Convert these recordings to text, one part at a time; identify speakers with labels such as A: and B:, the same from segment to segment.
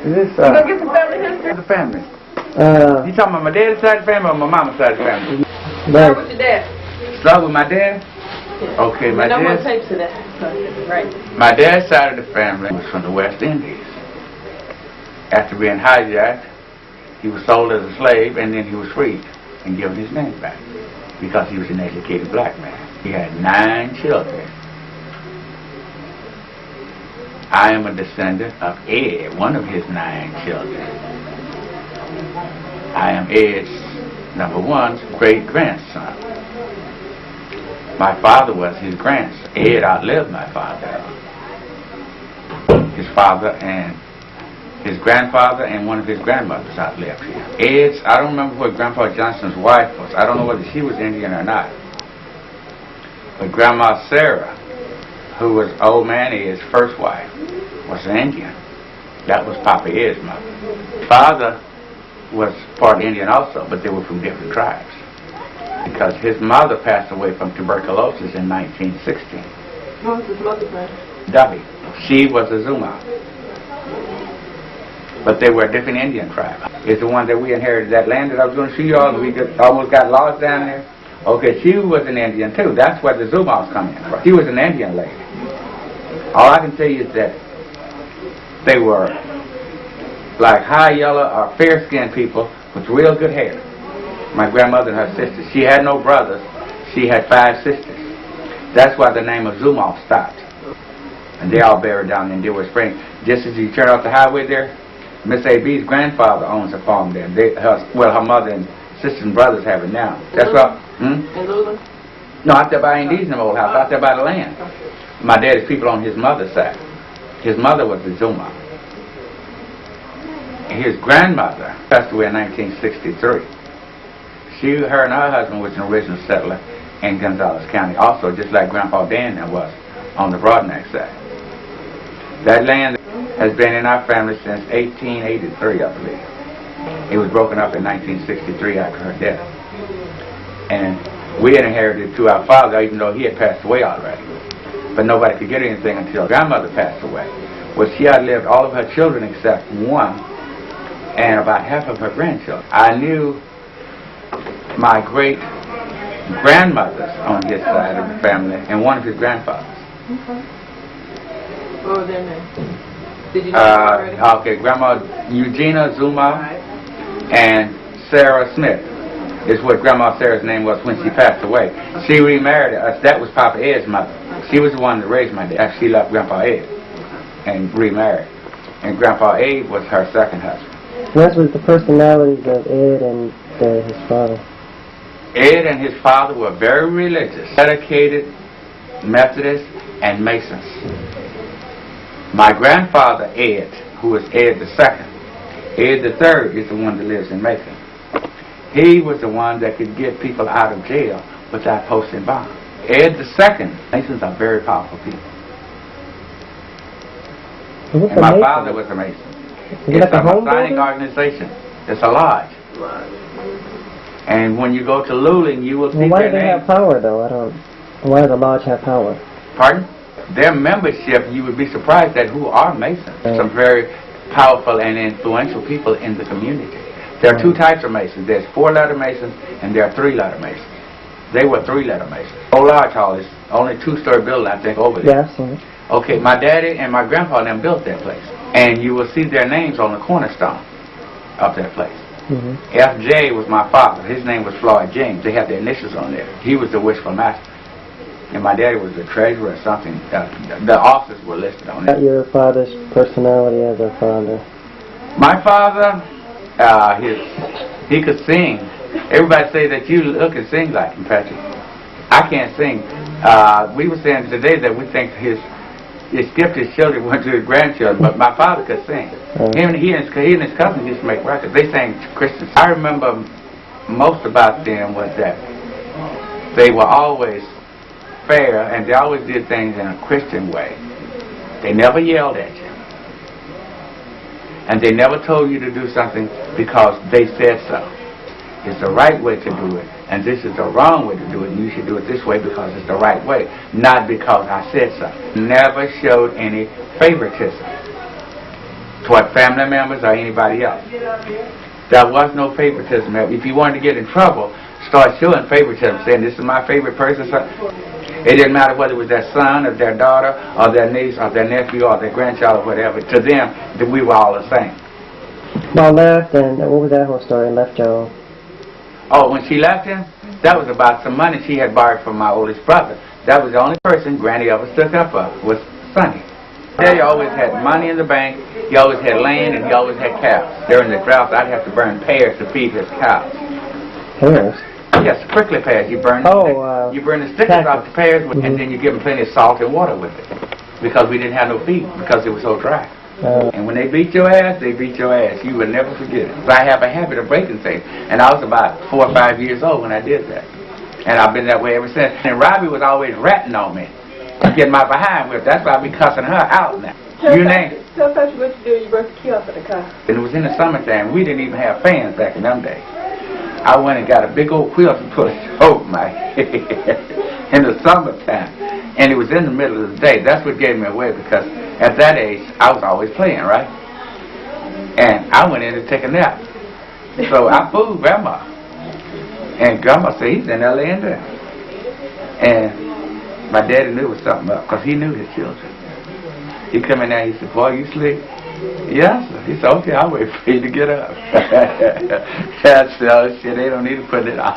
A: Is this,
B: You gonna get some family history?
A: The family. You talking about my dad's side of the family or my mama's side of the family?
B: Start with your dad.
A: Start with my dad? Okay, my
B: No more
A: dad.
B: tapes of that. Right.
A: My dad's side of the family was from the West Indies. After being hijacked, he was sold as a slave and then he was freed and given his name back because he was an educated black man. He had 9 children. I am a descendant of Ed, one of his 9 children. I am Ed's #1 great-grandson. My father was his grandson. Ed outlived my father. His father and his grandfather and one of his grandmothers outlived him. Ed's, I don't remember what Grandpa Johnson's wife was. I don't know whether she was Indian or not. But Grandma Sarah, who was old man Ed's first wife, was an Indian. That was Papa Ed's mother. Father was part Indian also, but they were from different tribes. Because his mother passed away from tuberculosis in 1916.
B: What was his mother's name?
A: Dubby. She was a Zuma. But they were a different Indian tribe. It's the one that we inherited, that land that I was going to show you all, and we almost got lost down there. Okay, she was an Indian too. That's where the Zumas come in from. She was an Indian lady. All I can tell you is that they were like high yellow or fair-skinned people with real good hair. My grandmother and her sisters. She had no brothers. She had 5 sisters. That's why the name of Zumov stopped. And they all buried down in Dewar Spring. Just as you turn off the highway there, Miss A.B.'s grandfather owns a farm there. Her mother and sisters and brothers have it now. That's why.
B: In Lula?
A: No, out there by Indies in the old house, out there by the land. My daddy's people on his mother's side. His mother was a Zuma. His grandmother passed away in 1963. Her and her husband was an original settler in Gonzales County, also just like Grandpa Dan was on the Broadneck side. That land has been in our family since 1883, I believe. It was broken up in 1963 after her death. And we had inherited it to our father, even though he had passed away already. But nobody could get anything until grandmother passed away. Well, she outlived all of her children except one, and about half of her grandchildren. I knew my great-grandmothers on his side of the family and one of his grandfathers.
B: Okay. What was their name? Did you know already?
A: Okay, Grandma Eugenia Zuma and Sarah Smith is what Grandma Sarah's name was when she passed away. She remarried us. That was Papa Ed's mother. She was the one that raised my dad. She left Grandpa Ed and remarried. And Grandpa Ed was her second husband.
C: What was the personalities of Ed and his father?
A: Ed and his father were very religious, dedicated Methodists and Masons. My grandfather, Ed, who was Ed the Second, Ed the Third is the one that lives in Macon. He was the one that could get people out of jail without posting bond. Ed the Second, Masons are very powerful people. And my father was a Mason. It's a Masonic organization. It's a lodge. And when you go to Luling, you will see
C: why
A: their
C: do they
A: names.
C: have power, though? Why does the lodge have power?
A: Pardon? Their membership, you would be surprised at who are Masons. Some very powerful and influential people in the community. There are 2 types of Masons. There's 4-letter Masons and there are 3-letter Masons. They were 3-letter Masons. Old Lodge Hall is only a 2-story building, I think, over there.
C: Yeah, I've seen it.
A: Okay, my daddy and my grandpa and them built that place. And you will see their names on the cornerstone of that place. F.J. was my father. His name was Floyd James. They had their initials on there. He was the wishful master. And my daddy was the treasurer or something. The officers were listed on there.
C: About your father's personality as a father?
A: My father, he could sing. Everybody say that you look and sing like him, Patrick. I can't sing. We were saying today that we think his skipped his children, went to his grandchildren, but my father could sing. He and his cousins used to make records. They sang Christian. I remember most about them was that they were always fair and they always did things in a Christian way. They never yelled at you. And they never told you to do something because they said so. It's the right way to do it, and this is the wrong way to do it, and you should do it this way because it's the right way, not because I said so. Never showed any favoritism. toward family members or anybody else. There was no favoritism. If you wanted to get in trouble, start showing favoritism, saying this is my favorite person. It didn't matter whether it was their son or their daughter or their niece or their nephew or their grandchild or whatever. To them, that we were all the same.
C: Mom left, and what was that whole story? Left Joe.
A: Oh, when she left him, that was about some money she had borrowed from my oldest brother. That was the only person Granny ever stood up for, was Sonny. He always had money in the bank, he always had land, and he always had cows. During the drought, I'd have to burn pears to feed his cows.
C: Pears?
A: Yes, prickly pears. You burn the stickers off the pears, and then you give them plenty of salt and water with it. Because we didn't have no feed, because it was so dry. And when they beat your ass, they beat your ass. You would never forget it. But I have a habit of breaking things. And I was about 4 or 5 years old when I did that. And I've been that way ever since. And Robbie was always ratting on me. Getting my behind whipped. That's why I be cussing her out now. You name it.
B: Tell us what you do. You broke the key off of the car.
A: And it was in the summertime. We didn't even have fans back in them days. I went and got a big old quilt and put it over my head in the summertime. And it was in the middle of the day. That's what gave me away, because at that age, I was always playing, right? And I went in to take a nap. So I fooled Grandma. And Grandma said, he's in there laying there. And my daddy knew it was something up, because he knew his children. He come in there, he said, boy, you sleep? Yes, sir. He said, okay, I'll wait for you to get up. That's shit, they don't need to put it on.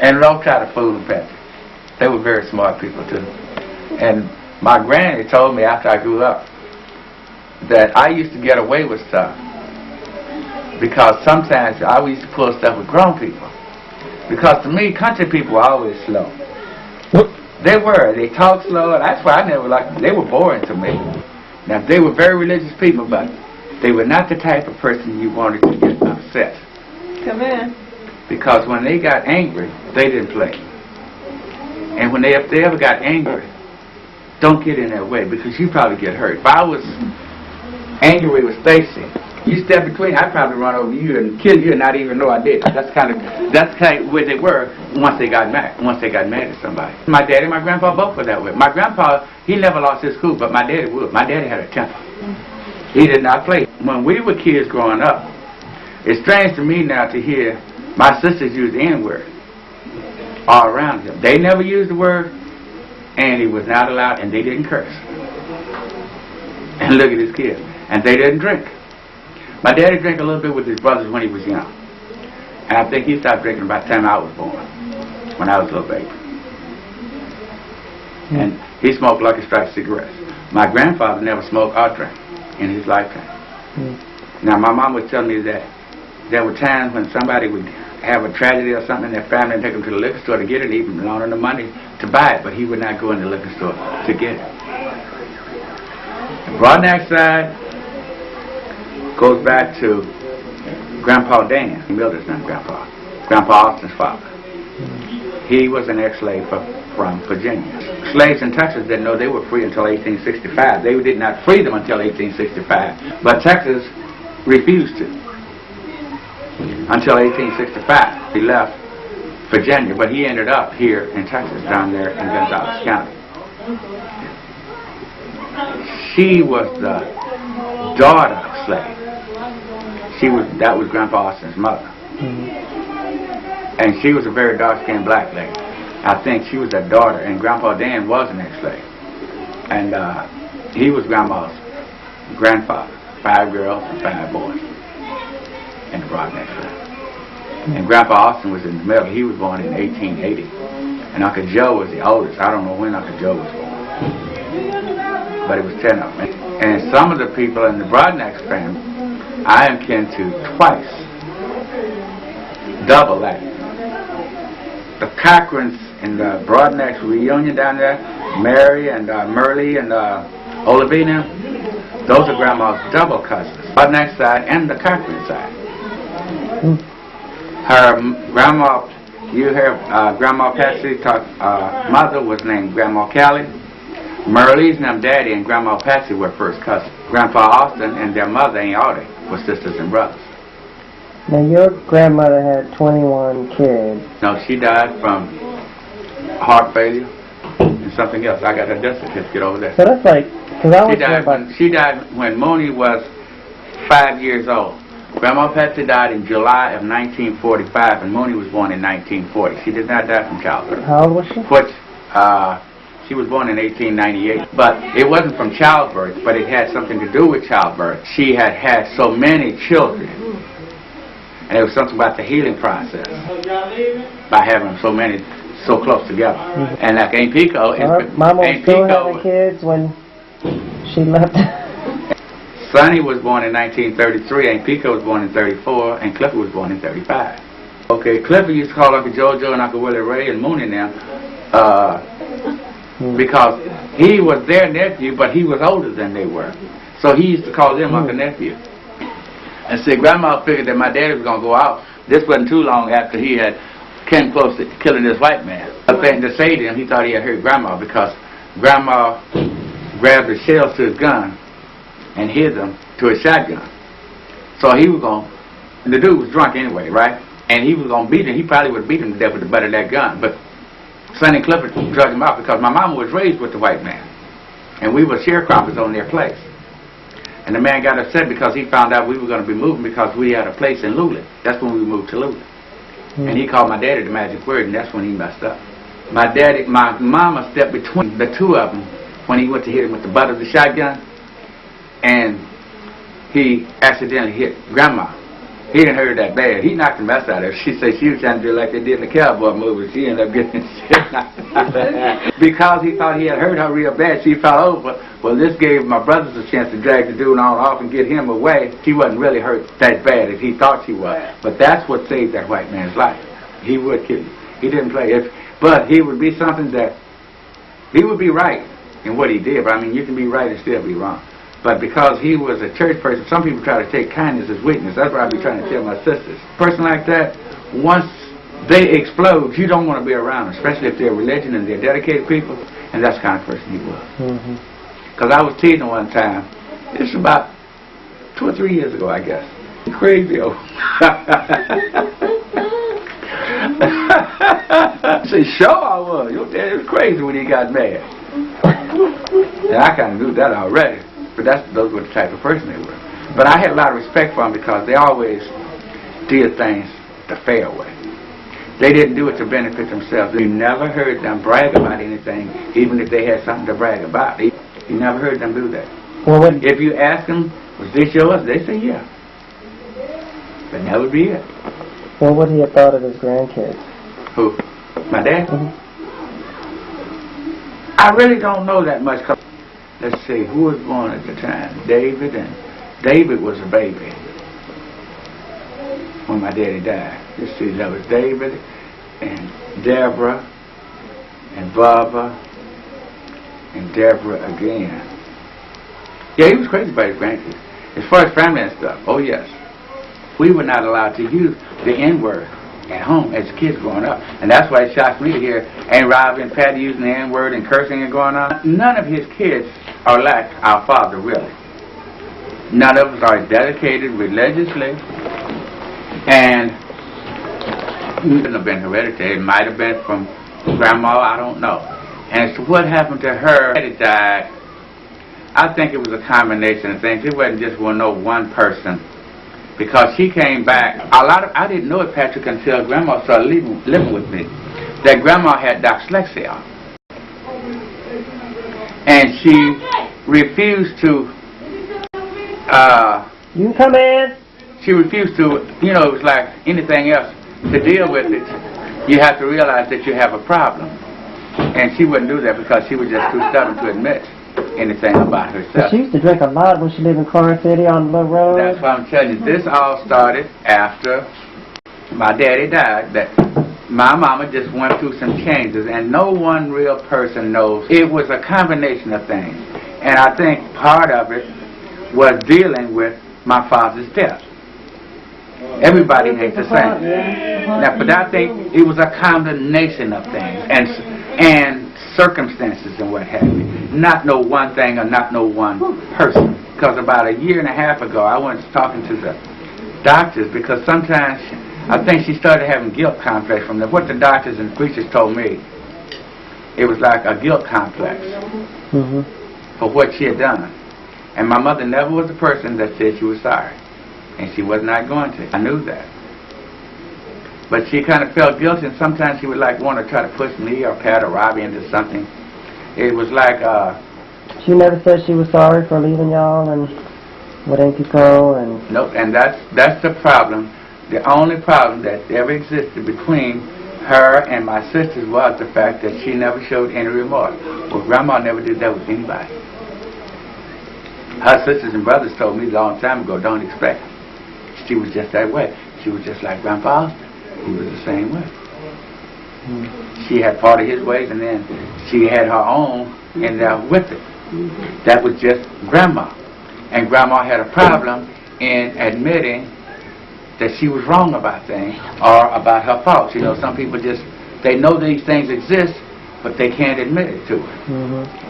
A: And don't try to fool them, Patrick. They were very smart people, too. And my granny told me after I grew up that I used to get away with stuff because sometimes I used to pull stuff with grown people. Because to me, country people were always slow. They were. They talked slow, and that's why I never liked them. They were boring to me. Now, they were very religious people, but they were not the type of person you wanted to get upset.
B: Come in.
A: Because when they got angry, they didn't play. And when if they ever got angry, don't get in their way, because you probably get hurt. If I was angry with Stacy, you step between, I'd probably run over you and kill you and not even know I did. That's kind of where they were once they got mad at somebody. My daddy and my grandpa both were that way. My grandpa, he never lost his cool, but my daddy would. My daddy had a temper. He did not play. When we were kids growing up, it's strange to me now to hear my sisters use the N-word all around him. They never used the word, and he was not allowed, and they didn't curse. And look at his kids. And they didn't drink. My daddy drank a little bit with his brothers when he was young. And I think he stopped drinking about the time I was born, when I was a little baby. And he smoked Lucky Strike cigarettes. My grandfather never smoked or drank in his lifetime. Now, my mom would tell me that there were times when somebody would have a tragedy or something in their family and take them to the liquor store to get it, even loan them the money to buy it, but he would not go in the liquor store to get it. The Broadnax side goes back to Grandpa Dan, Mildred's not Grandpa Austin's father. He was an ex-slave from Virginia. Slaves in Texas didn't know they were free until 1865. They did not free them until 1865, but Texas refused to until 1865. He left Virginia, but he ended up here in Texas, down there in Gonzales County. She was the daughter of slave. That was Grandpa Austin's mother. And she was a very dark-skinned black lady. I think she was a daughter, and Grandpa Dan was an ex-slave. And he was Grandma's grandfather. 5 girls and 5 boys in the Broadnax family. And Grandpa Austin was in the middle. He was born in 1880. And Uncle Joe was the oldest. I don't know when Uncle Joe was born. But it was 10 of them. And some of the people in the Broadnax family, I am kin to twice. Double that. The Cochrans in the Broadnax reunion down there, Mary and Merle and Olivina, those are Grandma's double cousins. Broadnax side and the Cochran side. Her grandma, you hear Grandma Patsy talk, mother was named Grandma Callie. Merle's and Daddy and Grandma Patsy were first cousins. Grandpa Austin and their mother, Aunt Audie, were sisters and brothers.
C: Now, your grandmother had 21 kids.
A: No, she died from heart failure and something else. I got her death certificate over there.
C: So that's like
A: She died when Mooney was 5 years old. Grandma Patsy died in July of 1945, and Mooney was born in 1940. She did not die from childbirth.
C: How old was she?
A: She was born in 1898, but it wasn't from childbirth, but it had something to do with childbirth. She had had so many children, and it was something about the healing process by having so many so close together. And like Aunt Pico,
C: Mama was still having kids when she left.
A: Sonny was born in 1933, Aunt Pico was born in 34, and Clifford was born in 35. Okay, Clifford used to call Uncle Jojo and Uncle Willie Ray and Mooney now, because he was their nephew, but he was older than they were. So he used to call them Uncle Nephew. And see, Grandma figured that my daddy was going to go out. This wasn't too long after he had came close to killing this white man. Up there to say to him, he thought he had hurt Grandma because Grandma grabbed the shells to his gun and hid them to his shotgun. So he was going to, the dude was drunk anyway, right? And he was going to beat him. He probably would have beat him to death with the butt of that gun. But Sonny and Clifford drug him out because my mama was raised with the white man. And we were sharecroppers on their place. And the man got upset because he found out we were going to be moving because we had a place in Luling. That's when we moved to Luling. And he called my daddy the magic word, and that's when he messed up. My mama stepped between the two of them when he went to hit him with the butt of the shotgun. And he accidentally hit Grandma. He didn't hurt her that bad. He knocked the mess out of her. She said she was trying to do like they did in the cowboy movie. She ended up getting shit knocked out of her. Because he thought he had hurt her real bad, she fell over. Well, this gave my brothers a chance to drag the dude on off and get him away. She wasn't really hurt that bad as he thought she was. But that's what saved that white man's life. He would kill you. He didn't play it. But he would be something that, he would be right in what he did. But I mean, you can be right and still be wrong. But because he was a church person, some people try to take kindness as weakness. That's what I be trying to tell my sisters. A person like that, once they explode, you don't want to be around them, especially if they're religion and they're dedicated people. And that's the kind of person he was. Because I was teasing one time, it's about 2 or 3 years ago, I guess. Crazy old. I said, sure I was. Your dad was crazy when he got mad. And I kind of knew that already. But those were the type of person they were. But I had a lot of respect for them because they always did things the fair way. They didn't do it to benefit themselves. You never heard them brag about anything, even if they had something to brag about. You never heard them do that. Well, if you ask them, was this yours? They say, yeah. But that would be it.
C: What would he have thought of his grandkids?
A: Who? My dad? I really don't know that much. Let's see, who was born at the time? David, and David was a baby when my daddy died. Let's see, that was David and Deborah and Barbara and Deborah again. Yeah, he was crazy about his grandkids. As far as family and stuff, oh yes. We were not allowed to use the N-word at home as kids growing up. And that's why it shocks me to hear Aunt Rob and Patty using the N-word and cursing and going on. None of his kids are like our father, really. None of us are dedicated religiously. And it couldn't have been hereditary. It might have been from Grandma, I don't know. And as to what happened to her, Patty died, I think it was a combination of things. It wasn't just one person. Because she came back, I didn't know it, Patrick, until Grandma started living with me, that Grandma had dyslexia. And she refused to,
C: you can come in.
A: She refused to, it was like anything else, to deal with it, you have to realize that you have a problem. And she wouldn't do that because she was just too stubborn to admit anything about herself.
C: But she used to drink a lot when she lived in Clark City on the road.
A: That's why I'm telling you. This all started after my daddy died. That my mama just went through some changes, and no one real person knows. It was a combination of things, and I think part of it was dealing with my father's death. Everybody ain't the same. Now, but I think it was a combination of things and circumstances and what have you. Not no one thing or not no one person. Because about 1.5 years ago, I went talking to the doctors because sometimes I think she started having guilt complex from what the doctors and preachers told me. It was like a guilt complex. for what she had done. And my mother never was the person that said she was sorry. And she was not going to. I knew that. But she kind of felt guilty, and sometimes she would like want to try to push me or Pat or Robbie into something. It was like...
C: She never said she was sorry for leaving y'all and with Enkico and...
A: Nope, and that's the problem. The only problem that ever existed between her and my sisters was the fact that she never showed any remorse. Well, Grandma never did that with anybody. Her sisters and brothers told me a long time ago, don't expect it. She was just that way. She was just like Grandpa. He was the same way. She had part of his ways, and then she had her own in there with it. That was just Grandma. And Grandma had a problem in admitting that she was wrong about things or about her faults. You know, some people just, they know these things exist, but they can't admit it to her.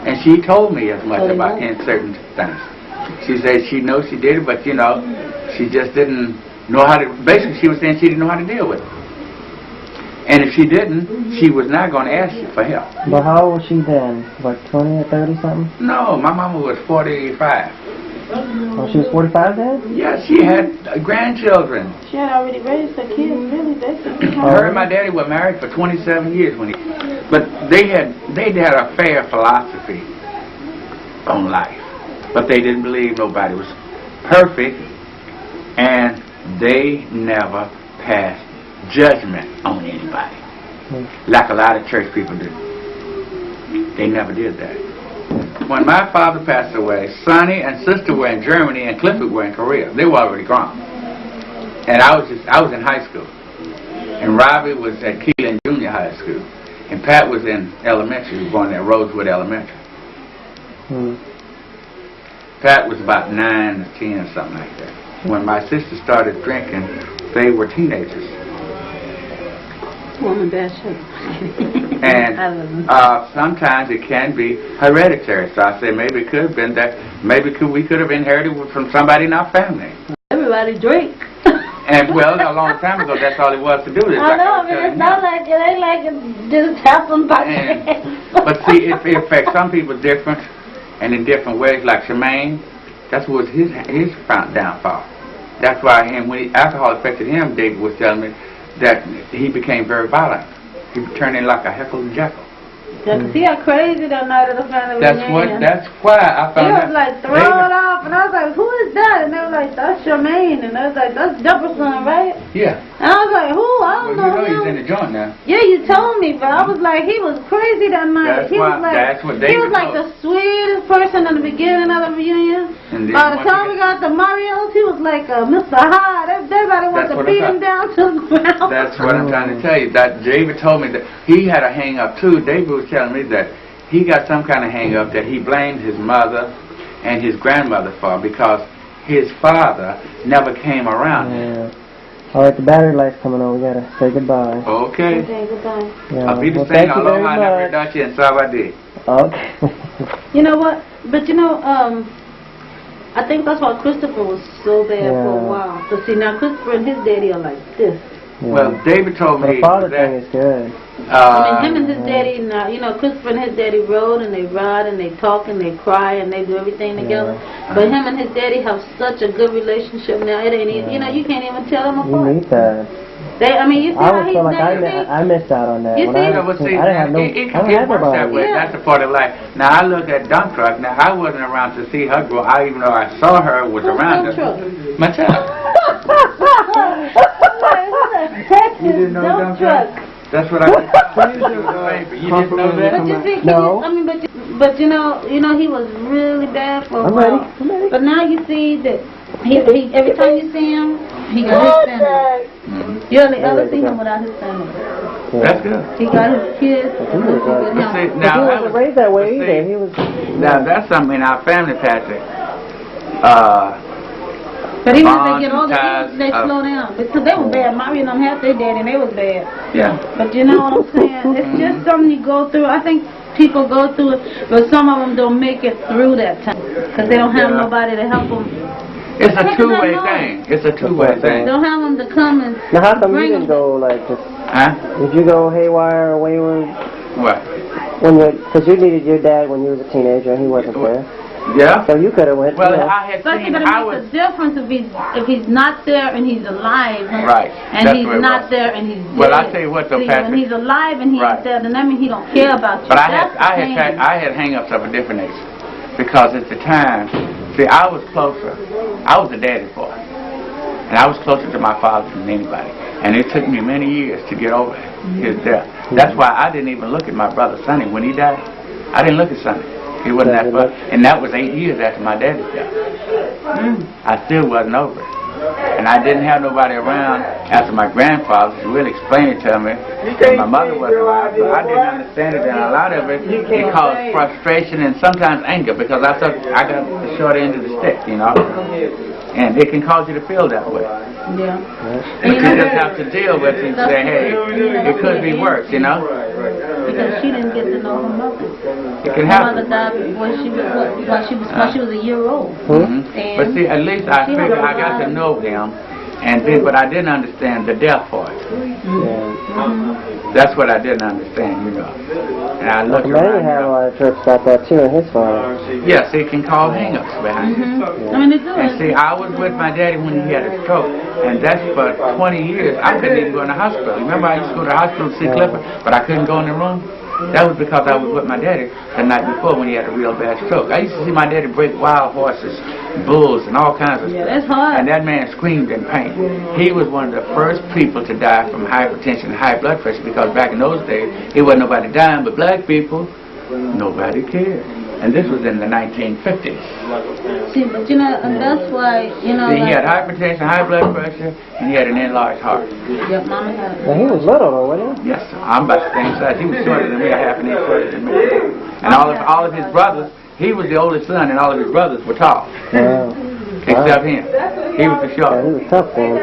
A: And she told me as much about in certain things. She said she knows she did it, but you know, she just didn't know how to, basically she was saying she didn't know how to deal with it. And if she didn't, she was not going to ask you for help.
C: But how old was she then? Like 20 or 30 something?
A: No, my mama was 45.
C: Oh, she was 45 then?
A: Yeah, she had grandchildren.
B: She had already raised her kids, really.
A: Her and my daddy were married for 27 years when but they had a fair philosophy on life. But they didn't believe nobody was perfect, and they never passed judgment on anybody, like a lot of church people do. They never did that. When my father passed away, Sonny and sister were in Germany and Clifford were in Korea. They were already grown. And I was in high school. And Robbie was at Keelan Junior High School. And Pat was in elementary, he was going at Rosewood Elementary. Pat was about 9 or 10 or something like that. When my sister started drinking, they were teenagers.
B: Woman bashing.
A: And sometimes it can be hereditary. So I said maybe it could have been that. Maybe we could have inherited from somebody in our family.
B: Everybody drink.
A: And well, a long time ago, that's all it was to do.
B: I know, but it's not like it ain't like it just happened by
A: But see, it affects some people different and in different ways. Like Shemaine, that was his downfall. That's why when alcohol affected him, David was telling me that he became very violent. He turned in like a Heckle and Jekyll.
B: Yeah, 'cause he got crazy that night of the family reunion.
A: That's why I found out.
B: He was like thrown off, and I was like, who is that? And they were like, that's Charmaine. And I was like, that's Jefferson, right?
A: Yeah.
B: And I was like, who? I don't know him.
A: He's in the joint now.
B: Yeah, you told me, but I was like, he was crazy that night. He was like the sweetest person in the beginning of the reunion. By the time we got to Mario's, he was like Mr. Hyde. Everybody wanted to beat him down to the ground.
A: That's what I'm trying to tell you. That David told me that he had a hang up too. David was telling me that he got some kind of hang up that he blamed his mother and his grandmother for because his father never came around.
C: Yeah. All right, the battery light's coming on. We gotta say goodbye.
A: Okay.
B: Okay, goodbye.
C: Yeah.
A: I'll be the same. Aloha, Navridachi, and Savadi.
C: Okay.
B: You know what? But you know, I think that's why Christopher was so bad for a while. But see, now Christopher and his daddy are like this.
C: Yeah.
A: Well, David told me
C: the father thing is good.
B: I mean, him and his daddy, now, you know, Christopher and his daddy rode and they ride and they talk and they cry and they do everything together. But him and his daddy have such a good relationship now. It ain't, you know, you can't even tell them apart.
C: You need that.
B: I mean, you see how he's
C: I missed out on that.
B: You see?
C: I didn't have no.
A: It works that way. That's a part of life. Now I look at Dump Truck. Now I wasn't around to see her grow. Even though I saw her was around her. My child. You didn't know Dump Truck? That's what I did. You didn't know that?
B: But you see,
C: no.
B: I mean, but you know, he was really bad for a while.
C: I'm ready.
B: But now you see that he every time you see him, he got his family. You only ever see him without his family.
A: That's good.
B: He got his kids.
C: Now, he wasn't raised that way either. He was.
A: Now that's something in our family, Patrick.
B: But even as they get older, they slow down. Because they were bad. Mario and them had their daddy and they was bad.
A: Yeah.
B: But you know what I'm saying? It's just something you go through. I think people go through it, but some of them don't make it through that time. Because they don't have nobody to help them.
A: It's a two-way thing. It's a two-way thing.
B: They don't have them to come and
C: now, how come you didn't go like this?
A: Huh?
C: Did you go haywire or wayward?
A: What?
C: Because you needed your dad when you was a teenager and he wasn't there.
A: Yeah.
C: So you could have went.
A: Well, I had seen.
B: But it makes a difference if he's not there and he's alive.
A: Right.
B: And he's not there and he's dead.
A: Well, I tell you what, though, Patrick.
B: When he's alive and he's there, then that means he don't care about you.
A: But I had hang-ups of a different nature, because at the time, see, I was closer. I was a daddy boy, and I was closer to my father than anybody. And it took me many years to get over his death. That's why I didn't even look at my brother Sonny when he died. I didn't look at Sonny. He wasn't that far. And that was 8 years after my daddy's death. I still wasn't over it. And I didn't have nobody around after my grandfather to really explain it to me. And my mother wasn't around, so I didn't understand it. And a lot of it caused frustration and sometimes anger, because I thought I got the short end of the stick, you know. And it can cause you to feel that way.
B: Yeah.
A: You just have to deal with it and say, hey, it could be worse, you know.
B: Because she didn't get to know her mother.
A: It can
B: Her
A: happen.
B: mother died before while she was a year old.
A: But see, at least I figured I got to know him, but I didn't understand the death part. That's what I didn't understand, you know. And I looked around.
C: Had a lot of trips like that too in his father.
A: Yes, it can cause hang-ups behind it.
B: I mean, it does.
A: And see, I was with my daddy when he had a stroke, and that's for 20 years. I couldn't even go in the hospital. Remember, I used to go to the hospital to see Clifford, but I couldn't go in the room? That was because I was with my daddy the night before when he had a real bad stroke. I used to see my daddy break wild horses, bulls, and all kinds of stuff.
B: That's hard.
A: And that man screamed in pain. He was one of the first people to die from hypertension and high blood pressure, because back in those days, it wasn't nobody dying but black people. Nobody cared. And this was in the 1950s.
B: See, but you know, and that's why, you know.
A: See, he had hypertension, high blood pressure, and he had an enlarged heart.
B: Yeah, Mama had.
C: Well, he was little though, wasn't he?
A: Yes, sir. I'm about the same size. He was shorter than me, a half an inch shorter than me. And all of his brothers, he was the oldest son, and all of his brothers were tall.
C: Wow.
A: Except him. He was the
C: Yeah,
A: short.
C: he was tough then.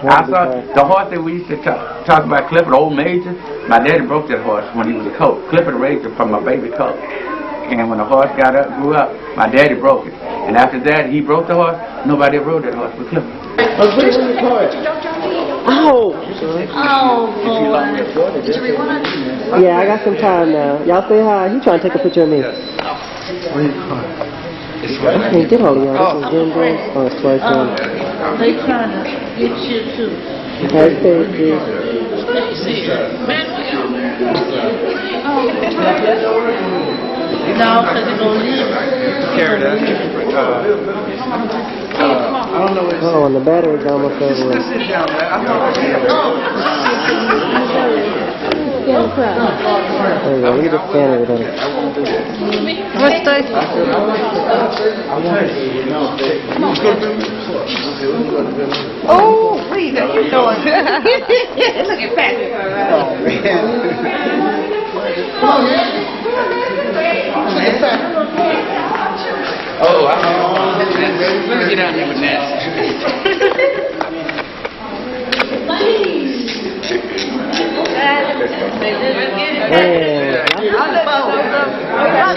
A: I saw the horse that we used to talk about, Clifford, Old Major. My daddy broke that horse when he was a colt. Clifford raised it from a baby colt. And when the horse grew up, my daddy broke it. And after that, he broke the horse. Nobody ever rode that horse but Clifford.
C: Oh!
B: Oh, boy. Did you rewind?
C: Yeah, I got some time now. Y'all say hi. He trying to take a picture of me. I can't get hold of y'all. This is Jim. Oh, it's twice one.
B: They trying to get you too.
C: Hey, Stacy.
B: No, because they're going to leave.
C: Oh, and the battery's almost over.
A: Sit down, man.
C: There you go. You just scan everything.
B: What's that? Oh, please, how you doing? Look at Patrick. Oh, man.
A: Oh, let me get out here with that.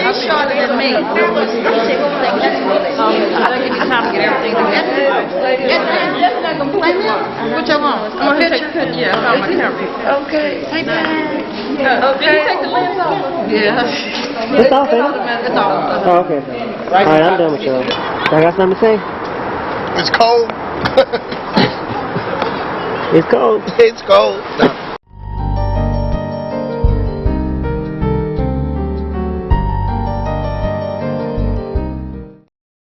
B: She's shorter than me. I give you time to get everything together. That's not complaining. What you want? I'm going to take a picture. Yeah, I found my camera. Okay. Take time. Did you take the lens off? Yeah.
C: It's off, ain't it?
B: It's off.
C: Oh, okay. Alright, I'm done with y'all. I got something to say?
D: It's cold.
C: It's cold.
D: It's cold.